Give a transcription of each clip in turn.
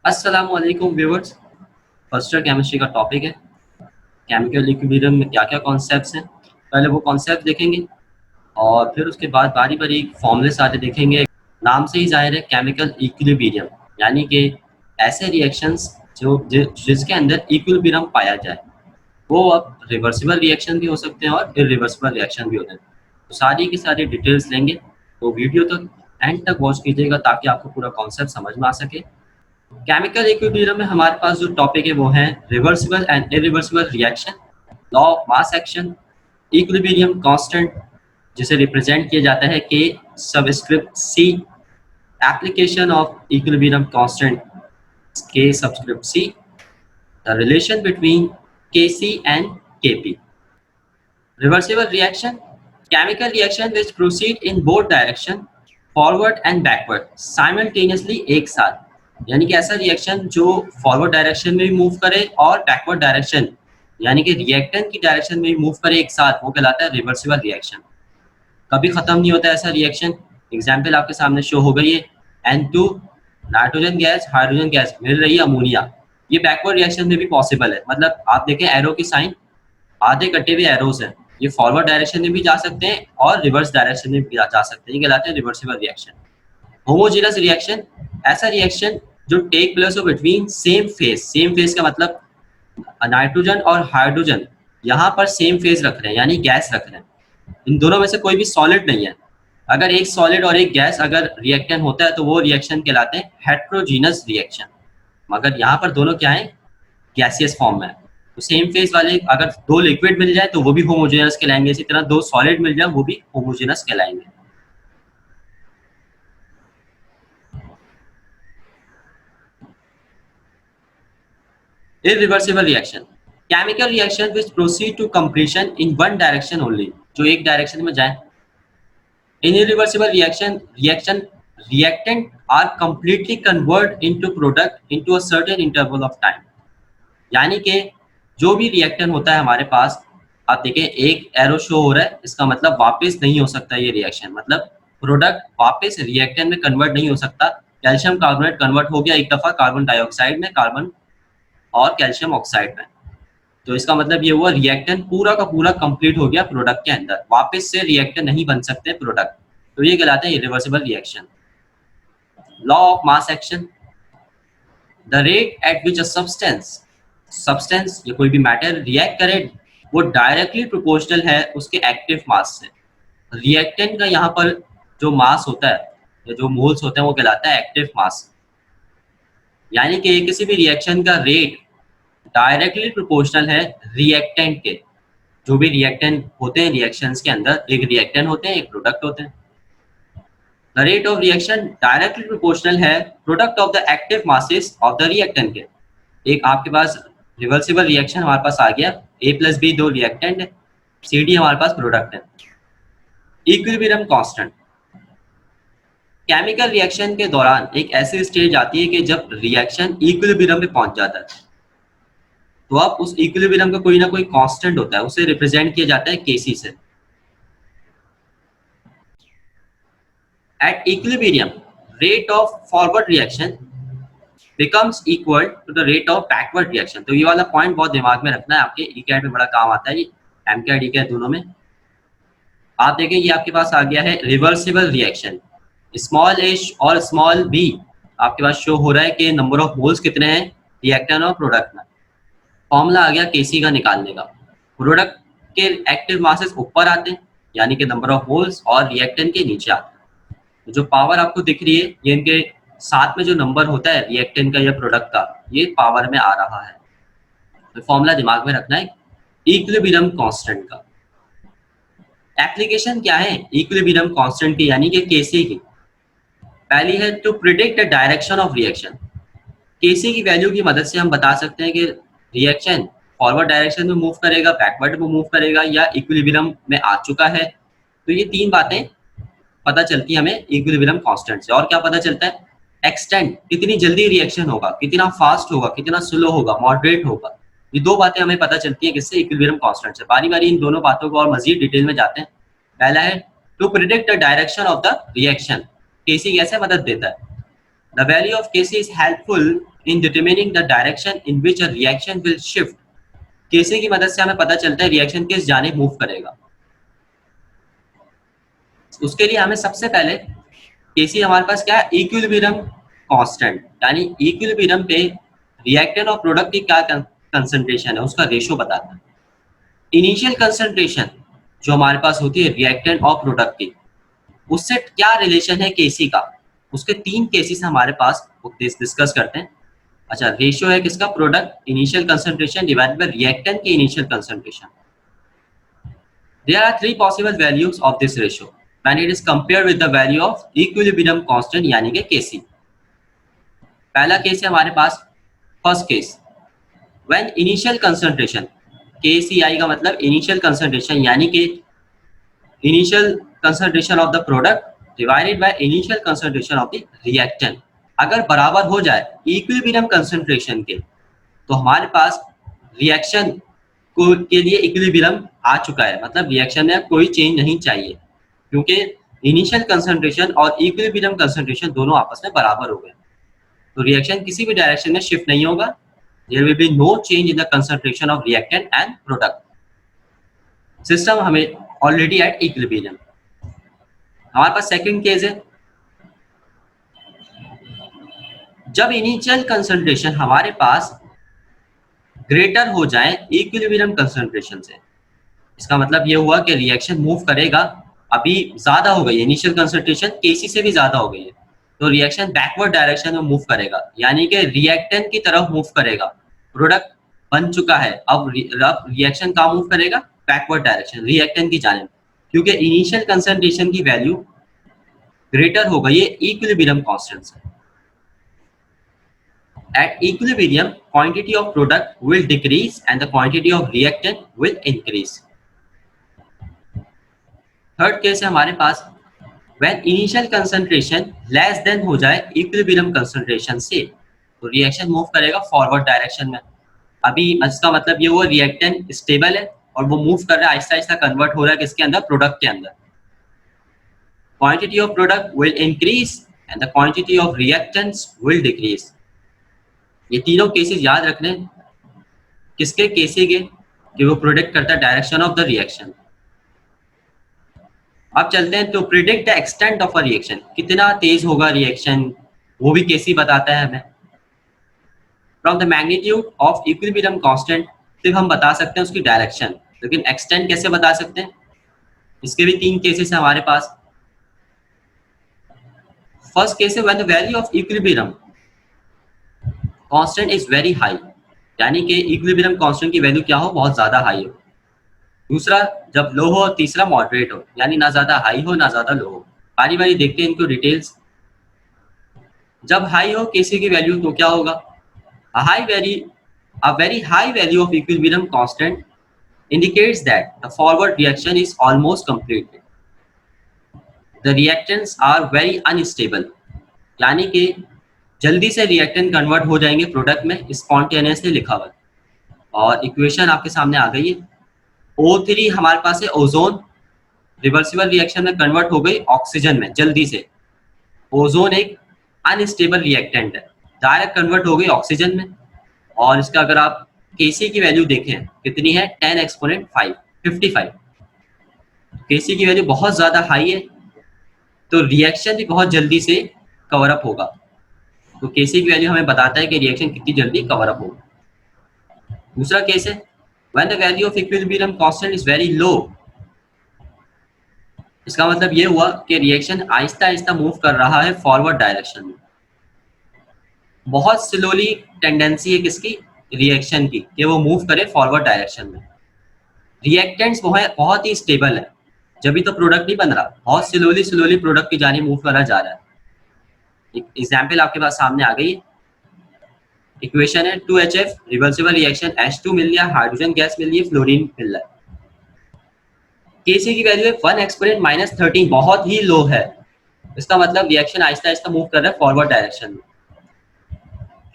अस्सलामुअलैकुम viewers. First year chemistry का topic है केमिकल इक्विलिब्रियम में क्या क्या कॉन्सेप्ट्स हैं। पहले वो कॉन्सेप्ट देखेंगे और फिर उसके बाद बारी बारी फॉर्मूले सारे देखेंगे। नाम से ही जाहिर है केमिकल इक्विलिब्रियम यानी कि ऐसे रिएक्शंस जिसके अंदर इक्विलिब्रियम पाया जाए। वो अब रिवर्सिबल रिएक्शन भी हो सकते हैं और इरिवर्सिबल रिएक्शन भी होते हैं। तो सारी की सारी डिटेल्स लेंगे, तो वीडियो तक एंड तक वॉच कीजिएगा ताकि आपको पूरा कॉन्सेप्ट समझ में आ सके। केमिकल इक्विलिब्रियम में हमारे पास जो टॉपिक है वो है reversible and irreversible reaction, law of mass action, equilibrium constant जिसे रिप्रेजेंट किया जाता है K subscript C, application of equilibrium constant K subscript C, the relation between K C and K P. Reversible reaction, chemical reaction which proceed in both direction forward and backward simultaneously एक साथ, यानी कि ऐसा reaction जो forward direction में भी move करे और बैकवर्ड डायरेक्शन यानी कि रिएक्टेंट की डायरेक्शन में भी मूव करे एक साथ, वो कहलाता है रिवर्सिबल रिएक्शन। कभी खत्म नहीं होता ऐसा रिएक्शन। एग्जाम्पल आपके सामने शो हो गई है, N2 nitrogen gas hydrogen gas मिल रही है अमोनिया। ये बैकवर्ड रिएक्शन में भी पॉसिबल है। मतलब आप देखें एरो की साइन, आधे कटे हुए एरोस हैं, ये फॉरवर्ड डायरेक्शन में भी जा सकते हैं और रिवर्स डायरेक्शन में भी जा सकते हैं। ये कहलाते हैं रिवर्सिबल रिएक्शन। होमोजेनस रिएक्शन, ऐसा रिएक्शन जो take place of between same phase. Same phase का मतलब नाइट्रोजन और हाइड्रोजन यहाँ पर सेम फेज रख रहे हैं यानी गैस रख रहे हैं। इन दोनों में से कोई भी सॉलिड नहीं है। अगर एक सॉलिड और एक गैस अगर रिएक्टेंट होता है तो वो रिएक्शन कहलाते हैं हेट्रोजीनस रिएक्शन। मगर यहाँ पर दोनों क्या है, गैसियस फॉर्म में। तो सेम फेज वाले अगर दो लिक्विड मिल जाए तो वो भी होमोजेनस कहलाएंगे, इसी तरह दो सॉलिड मिल जाए वो भी होमोजेनस कहलाएंगे। Irreversible reaction, chemical reaction which proceed to completion in one direction only, जो एक डायरेक्शन में जाए। In irreversible reaction reactant are completely convert into product into a certain interval of time। यानी कि जो भी रिएक्टेंट होता है हमारे पास, आप देखें एक एरो शो हो रहा है, इसका मतलब वापस नहीं हो सकता ये रिएक्शन। मतलब प्रोडक्ट वापस रिएक्टेंट में कन्वर्ट नहीं हो सकता। कैल्शियम कार्बोनेट कन्वर्ट हो गया एक दफा कार्बन डाइऑक्साइड में, कार्बन और कैल्शियम ऑक्साइड में, तो इसका मतलब ये हुआ रिएक्टेंट पूरा का पूरा कंप्लीट हो गया प्रोडक्ट के अंदर, वापस से रिएक्टेंट नहीं बन सकते प्रोडक्ट। तो ये कहलाते हैं irreversible reaction. Law of mass action, the rate at which a substance या कोई भी मैटर रिएक्ट करे वो डायरेक्टली प्रोपोर्शनल है उसके एक्टिव मास से। रिएक्टेंट का यहाँ पर जो मास होता है या जो मोल्स होते हैं वो कहलाता है एक्टिव मास। यानी कि किसी भी रिएक्शन का रेट डायरेक्टली प्रोपोर्शनल है रिएक्टेंट के। जो भी रिएक्टेंट होते हैं रिएक्शंस के अंदर, एक रिएक्टेंट होते हैं एक प्रोडक्ट होते हैं। The rate of reaction directly proportional है product of the active masses of the reactant के। एक आपके पास रिवर्सिबल रिएक्शन हमारे पास आ गया, A प्लस बी दो रिएक्टेंट है, सी डी हमारे पास प्रोडक्ट है। इक्विलिब्रियम कांस्टेंट, केमिकल रिएक्शन के दौरान एक ऐसी स्टेज आती है कि जब रिएक्शन इक्विलिब्रियम पे पहुंच जाता है, तो अब उस इक्विलिब्रियम का कोई ना कोई कांस्टेंट होता है, उसे रिप्रेजेंट किया जाता है केसी से। At equilibrium rate of forward reaction becomes equal to the rate of backward reaction. तो ये वाला पॉइंट बहुत दिमाग में रखना है, आपके ईकैट में बड़ा काम आता है ये, एमकैट ईकैट दोनों में। आप देखें ये आपके पास आ गया है रिवर्सिबल रिएक्शन, स्मॉल एच और स्मॉल बी आपके पास शो हो रहा है कि नंबर ऑफ मोल्स कितने हैं रिएक्टेंट और प्रोडक्ट में। फॉर्मूला आ गया केसी का निकालने का। प्रोडक्ट के एक्टिव मासेस ऊपर आते हैं यानी कि नंबर ऑफ मोल्स, और रिएक्टेंट के नीचे आते हैं। तो जो पावर आपको दिख रही है ये इनके साथ में जो नंबर होता है रिएक्टेंट का या प्रोडक्ट का, ये पावर में आ रहा है। तो फॉर्मूला दिमाग में रखना है इक्विलिब्रियम कांस्टेंट का। एप्लीकेशन क्या है इक्विलिब्रियम कांस्टेंट की यानी कि केसी की। पहली है to predict the direction of reaction. KC की वैल्यू की मदद से हम बता सकते हैं कि रिएक्शन फॉरवर्ड डायरेक्शन में मूव करेगा, बैकवर्ड में मूव करेगा, या इक्विलिब्रियम में आ चुका है। तो ये तीन बातें पता चलती है हमें इक्विलिब्रियम कांस्टेंट से। और क्या पता चलता है, एक्सटेंट कितनी जल्दी रिएक्शन होगा, कितना फास्ट होगा, कितना स्लो होगा, मॉडरेट होगा। ये दो बातें हमें पता चलती है किससे, इक्विलिब्रियम कांस्टेंट से। बारी बारी इन दोनों बातों को और मजीद डिटेल में जाते हैं। पहला है to predict the direction of the reaction, KC कैसे मदद देता है। The value of KC is helpful in determining the direction in which a reaction will shift. KC की मदद से हमें पता चलता है रिएक्शन किस जानिब मूव करेगा। उसके लिए हमें सबसे पहले केसी हमारे पास क्या है, इक्विलिब्रियम कांस्टेंट, यानी इक्विलिब्रियम पे रिएक्टेंट और प्रोडक्ट की क्या कंसंट्रेशन है उसका रेशो बताता है। इनिशियल कंसंट्रेशन जो हमारे पास होती है रिएक्टेंट और प्रोडक्ट की, उससे क्या रिलेशन है केसी का, उसके 3 केसेस हमारे पास डिस्कस करते हैं। अच्छा, रेशियो है किसका, product initial concentration divided by reactant की initial concentration. There are 3 possible values of this ratio when it is compared with the value of equilibrium constant यानी कि केसी। पहला केस है हमारे पास, first case, when initial concentration, KCI का मतलब initial concentration यानी कि initial concentration of the product divided by initial concentration of the reactant, अगर बराबर हो जाए इक्विलिब्रियम कंसंट्रेशन के, तो हमारे पास रिएक्शन को के लिए इक्विलिब्रियम आ चुका है, मतलब रिएक्शन में कोई चेंज नहीं चाहिए, क्योंकि इनिशियल कंसंट्रेशन और इक्विलिब्रियम कंसंट्रेशन दोनों आपस में बराबर हो गए, तो रिएक्शन किसी भी डायरेक्शन में शिफ्ट नहीं होगा। There will be no change in the concentration of reactant and product. System हमें ऑलरेडी एट इक्विलिब्रियम। हमारे पास सेकंड केस है, जब इनिशियल कंसंट्रेशन हमारे पास ग्रेटर हो जाए इक्विलिब्रियम कंसंट्रेशन से, इसका मतलब ये हुआ कि रिएक्शन मूव करेगा, अभी ज्यादा हो गई है इनिशियल कंसंट्रेशन, केसी से भी ज्यादा हो गई है, तो रिएक्शन बैकवर्ड डायरेक्शन में मूव करेगा, यानी कि रिएक्टेंट की तरफ मूव करेगा। प्रोडक्ट बन चुका है, अब रिएक्शन कहाँ मूव करेगा, बैकवर्ड डायरेक्शन, रिएक्टेंट की जानिब, क्योंकि इनिशियल कंसंट्रेशन की वैल्यू ग्रेटर हो गई है इक्विलिब्रियम कांस्टेंट से। At equilibrium, quantity of product will decrease and the quantity of reactant will increase. Third case है हमारे पास, when initial concentration less than हो जाए equilibrium concentration से, तो रिएक्शन मूव करेगा फॉरवर्ड डायरेक्शन में। अभी इसका मतलब ये हुआ रिएक्टेंट स्टेबल है और वो मूव कर रहा है, आहिस्ता आहिस्ता कन्वर्ट हो रहा है किसके अंदर, प्रोडक्ट के अंदर। Quantity of product will increase and the quantity of reactants will decrease. ये तीनों केसेस याद रखने, किसके, केसी के, कि वो प्रोडिक्ट करता है डायरेक्शन ऑफ द रिएक्शन। अब चलते हैं तो predict the extent of a reaction, कितना तेज होगा रिएक्शन, वो भी केसी बताता है हमें। From the magnitude of equilibrium constant सिर्फ हम बता सकते हैं उसकी डायरेक्शन, लेकिन एक्सटेंट कैसे बता सकते हैं, इसके भी 3 केसेस हैं हमारे पास। फर्स्ट केस है when the value of equilibrium constant is very high, यानी कि इक्विलिब्रियम कांस्टेंट की वैल्यू क्या हो, बहुत ज्यादा हाई हो। दूसरा जब लो हो, तीसरा मॉडरेट हो, यानी ना ज्यादा हाई हो ना ज्यादा लो हो। बारी बारी देखते हैं इनको डिटेल्स। जब हाई हो केसी की वैल्यू तो क्या होगा, a very high value of equilibrium constant indicates that the forward reaction is almost completed. The reactants are very unstable, यानी कि जल्दी से रिएक्टेंट कन्वर्ट हो जाएंगे प्रोडक्ट में, स्पॉन्टेनियसली लिखा हुआ है। और इक्वेशन आपके सामने आ गई है। O3 हमारे पास है ओजोन, रिवर्सिबल रिएक्शन में कन्वर्ट हो गई ऑक्सीजन में जल्दी से। ओजोन एक अनस्टेबल रिएक्टेंट है, डायरेक्ट कन्वर्ट हो गई ऑक्सीजन में। और इसका अगर आप केसी की वैल्यू देखें कितनी है, 10 एक्सपोनेंट 5, 55। केसी की वैल्यू बहुत ज्यादा हाई है, तो रिएक्शन भी बहुत जल्दी से कवर अप होगा। तो केसी की वैल्यू हमें बताता है कि रिएक्शन कितनी जल्दी कवर अप होगा। दूसरा केस है when the value of equilibrium constant is very low, इसका मतलब ये हुआ कि रिएक्शन आहिस्ता आहिस्ता मूव कर रहा है फॉरवर्ड डायरेक्शन में। बहुत स्लोली टेंडेंसी है किसकी, रिएक्शन की, कि वो मूव करे फॉरवर्ड डायरेक्शन में। रिएक्टेंट्स बहुत ही स्टेबल है, जब भी तो प्रोडक्ट नहीं बन रहा, बहुत स्लोली प्रोडक्ट की जाने मूव करा जा रहा है। एक एग्जाम्पल आपके पास सामने आ गई, इक्वेशन है 2HF रिवर्सिबल रिएक्शन, H2 मिल गया, हाइड्रोजन गैस मिल गई, फ्लोरीन मिल रहा है। केसी की वैल्यू है 1 एक्सपोनेंट -13, बहुत ही लो है। इसका मतलब रिएक्शन आहिस्ता आहिस्ता मूव कर रहा है फॉरवर्ड डायरेक्शन में।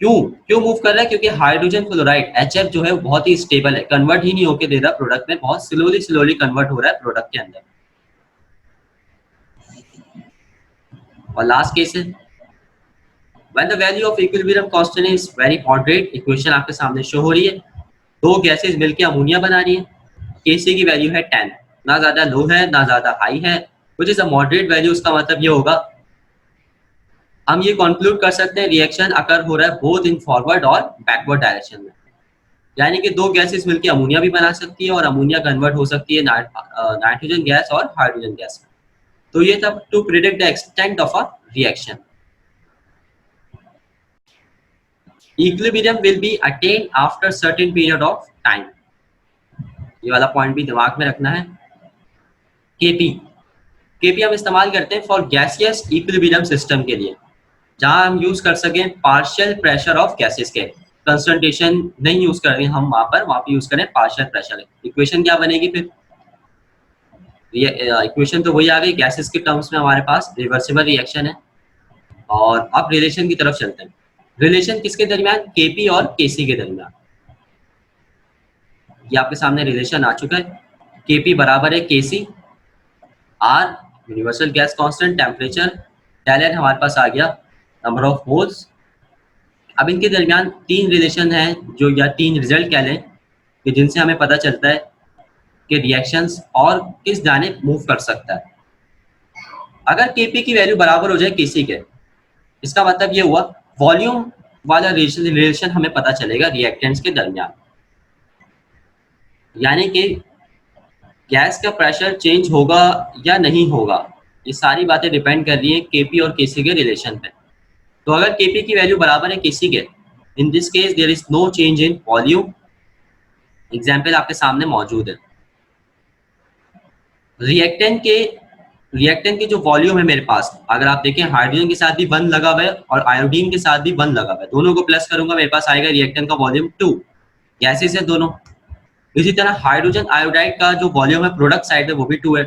क्यों मूव कर रहा है, क्योंकि हाइड्रोजन क्लोराइड HF जो है वो बहुत ही स्टेबल है, कन्वर्ट ही नहीं होके दे रहा प्रोडक्ट में, बहुत स्लोली कन्वर्ट हो रहा है प्रोडक्ट के अंदर। और लास्ट केस है when the value of equilibrium constant is very moderate, equation आपके सामने शो हो रही है, दो गैसेस मिलकर अमोनिया बना रही है, Kc की वैल्यू है 10, ना ज्यादा लो है ना ज्यादा हाई है, which is a moderate value. उसका मतलब ये होगा, हम ये कंक्लूड कर सकते हैं रिएक्शन अकर हो रहा है बोथ इन फॉरवर्ड और बैकवर्ड डायरेक्शन में, यानी कि दो गैसेस मिलकर अमोनिया भी बना सकती है और अमोनिया कन्वर्ट हो सकती है नाइट्रोजन गैस और हाइड्रोजन गैस में। तो ये था to predict the extent of a reaction. Equilibrium will be attained after certain period of time, ये वाला पॉइंट भी दिमाग में रखना है। केपी हम इस्तेमाल करते हैं फॉर गैसियस इक्विलिब्रियम सिस्टम के लिए, जहां हम यूज कर सकें पार्शियल प्रेशर ऑफ गैसेस के, कंसंट्रेशन नहीं यूज करेंगे हम वहां पे यूज करें पार्शियल प्रेशर। इक्वेशन क्या बनेगी फिर? इक्वेशन तो वही आ गई, गैसेस के टर्म्स में हमारे पास रिवर्सिबल रिएक्शन है। और अब रिलेशन की तरफ चलते हैं। रिलेशन किसके दरमियान? केपी और केसी के दरमियान। ये आपके सामने रिलेशन आ चुका है, केपी बराबर है KC, R universal gas constant, temperature, del N हमारे पास आ गया नंबर ऑफ मोल्स। अब इनके दरमियान तीन रिलेशन है जो, या तीन रिजल्ट कह लें, कि जिनसे हमें पता चलता है कि रिएक्शंस और किस जानिब मूव कर सकता है। अगर केपी की वैल्यू बराबर हो जाए केसी के, इसका मतलब ये हुआ वॉल्यूम वाला रिलेशन हमें पता चलेगा रिएक्टेंट्स के दरमियान, यानी कि गैस का प्रेशर चेंज होगा या नहीं होगा, ये सारी बातें डिपेंड कर रही है केपी और केसी के रिलेशन पे। तो अगर केपी की वैल्यू बराबर है केसी के, in this case there is no change in volume. Example आपके सामने मौजूद है। रिएक्टेंट के जो वॉल्यूम है मेरे पास, अगर आप देखें हाइड्रोजन के साथ भी 1 लगा हुआ है और आयोडीन के साथ भी 1 लगा हुआ है, दोनों को प्लस करूंगा मेरे पास आएगा रिएक्टेंट का वॉल्यूम 2, गैसेस है दोनों। इसी तरह हाइड्रोजन आयोडाइड का जो वॉल्यूम है प्रोडक्ट साइड में वो भी 2 है,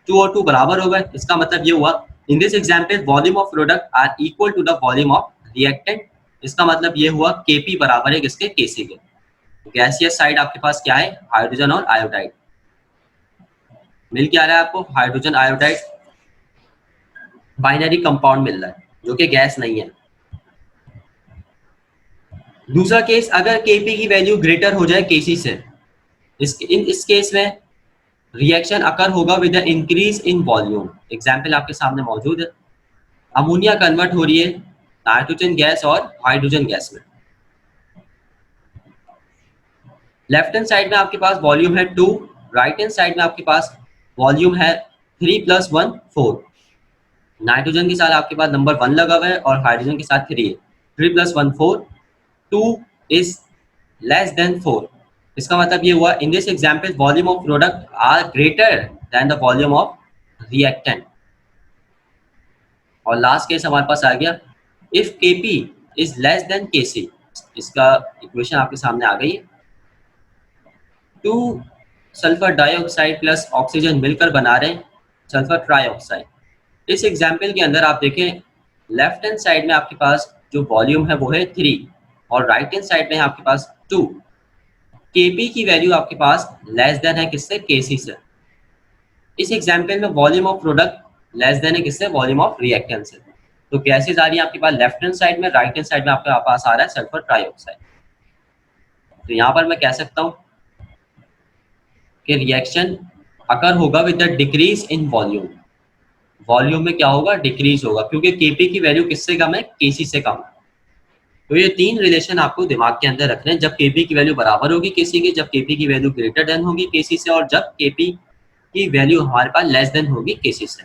2 और 2 बराबर हो गए। इसका मतलब ये हुआ in this example volume of product are equal to the volume of reactant. इसका मतलब ये हुआ केपी बराबर है किसके? केसी के। गैसियस साइड आपके पास क्या है? हाइड्रोजन और आयोडाइड। मिल क्या रहा है आपको? हाइड्रोजन आयोडाइड बाइनरी कंपाउंड मिल रहा है जो कि गैस नहीं है। दूसरा केस, अगर केपी की वैल्यू ग्रेटर हो जाए केसी से, इस केस में रिएक्शन अकर होगा with the increase in volume. Example आपके सामने मौजूद है, अमोनिया कन्वर्ट हो रही है नाइट्रोजन गैस और हाइड्रोजन गैस में। लेफ्ट हैंड साइड में आपके पास वॉल्यूम है 2, राइट हैंड साइड में आपके पास वॉल्यूम है 3 + 1 4। नाइट्रोजन के साथ आपके पास नंबर 1 लगा हुआ है और हाइड्रोजन के साथ 3 है। 3 + 1 4, 2 इज लेस देन 4। इसका मतलब ये हुआ in this example volume of product are greater than the volume of reactant. और लास्ट केस हमारे पास आ गया if KP is less than KC. इसका इक्वेशन आपके सामने आ गई है। 2 सल्फर डाइऑक्साइड प्लस ऑक्सीजन मिलकर बना रहे हैं सल्फर ट्राइऑक्साइड। इस एग्जाम्पल के अंदर आप देखें लेफ्ट हैंड साइड में आपके पास जो वॉल्यूम है वो है 3 और राइट हैंड साइड में है आपके पास 2। केपी की वैल्यू आपके पास लेस देन है किससे? केसी से। इस एग्जाम्पल में volume of product less than है किससे? वॉल्यूम ऑफ रिएक्टेंट से। तो गैसेज आ रही है आपके पास लेफ्ट हैंड साइड में, राइट हैंड साइड में आपके पास आ रहा है सल्फर ट्राइऑक्साइड। तो यहाँ पर मैं कह सकता हूँ कि रिएक्शन अकर होगा with the decrease in volume. Volume में क्या होगा? डिक्रीज होगा, क्योंकि केपी की वैल्यू किससे कम है? केसी से कम है। तो ये तीन रिलेशन आपको दिमाग के अंदर रखने हैं, जब केपी की वैल्यू बराबर होगी केसी की, जब केपी की वैल्यू ग्रेटर देन होगी केसी से, और जब केपी की वैल्यू हमारे पास लेस देन होगी केसी से।